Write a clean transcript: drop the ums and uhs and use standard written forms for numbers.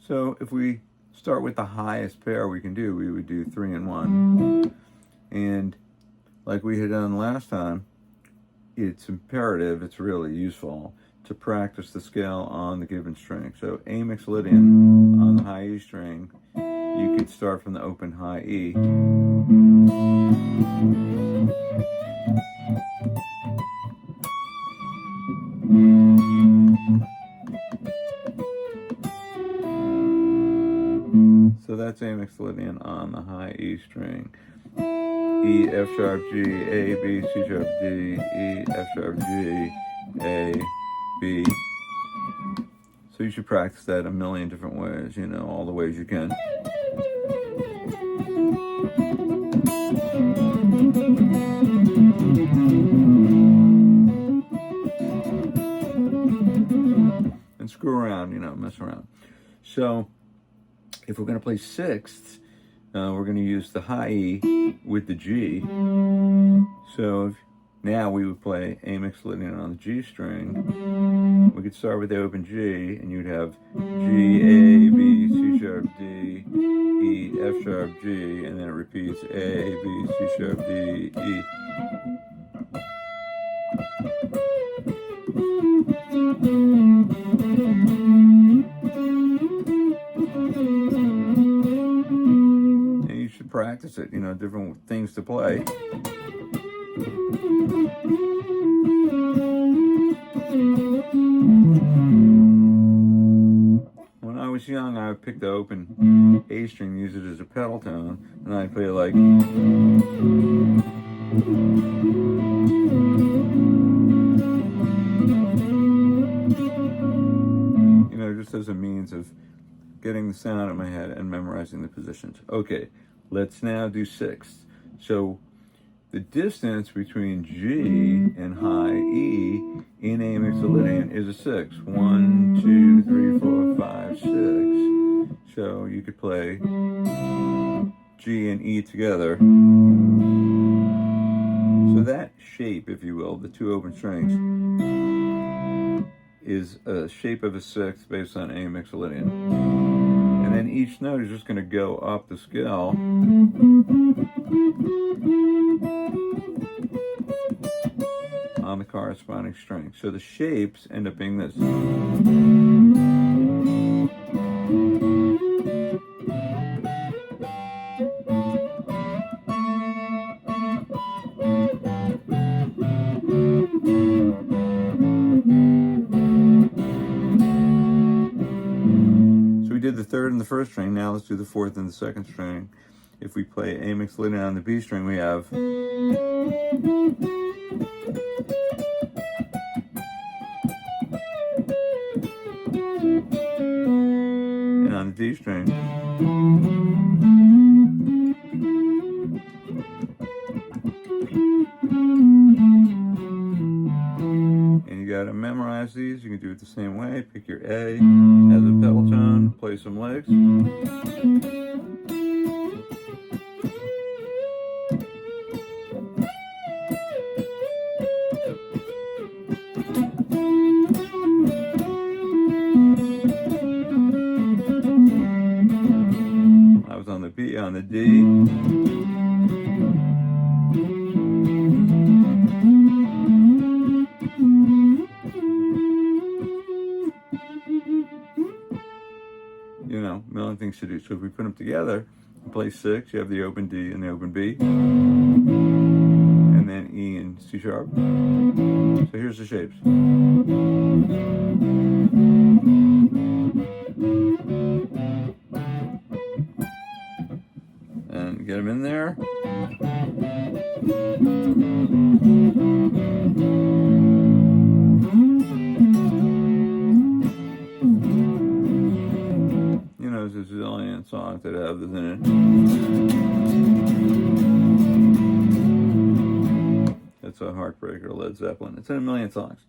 So if we start with the highest pair we can do, we would do 3 and 1. And like we had done last time, it's imperative, it's really useful to practice the scale on the given string. So A Mixolydian on the high E string, you could start from the open high E. So that's A Mixolydian on the high E string. E, F sharp, G, A, B, C sharp, D, E, F sharp, G, A, B. So you should practice that a million different ways, you know, all the ways you can. And screw around, you know, mess around. So if we're going to play sixths, we're going to use the high E with the G. So now we would play A Mixolydian on the G string. We could start with the open G, and you'd have G, A, B, C sharp, D, E, F sharp, G, and then it repeats A, B, C sharp, D, E. Practice it, you know, different things to play. When I was young, I would pick the open A string, use it as a pedal tone, and I'd play it like, you know, just as a means of getting the sound in my head and memorizing the positions. Okay, let's now do sixths. So the distance between G and high E in A Mixolydian is a 6. 1, 2, 3, 4, 5, 6. So you could play G and E together. So that shape, if you will, the two open strings, is a shape of a sixth based on A Mixolydian. And then each note is just going to go up the scale on the corresponding string. So the shapes end up being this. We did the third and the first string. Now let's do the fourth and the second string. If we play A Mixolydian on the B string, we have and on the D string and you gotta memorize these. You can do it the same way. Pick your A as a pedal tone, play some legs. I was on the B, on the D. You know, a million things to do. So if we put them together and play 6, you have the open D and the open B, and then E and C sharp. So here's the shapes. And get them in there. You know, there's a zillion songs that have this in it. It's a Heartbreaker, Led Zeppelin. It's in a million songs.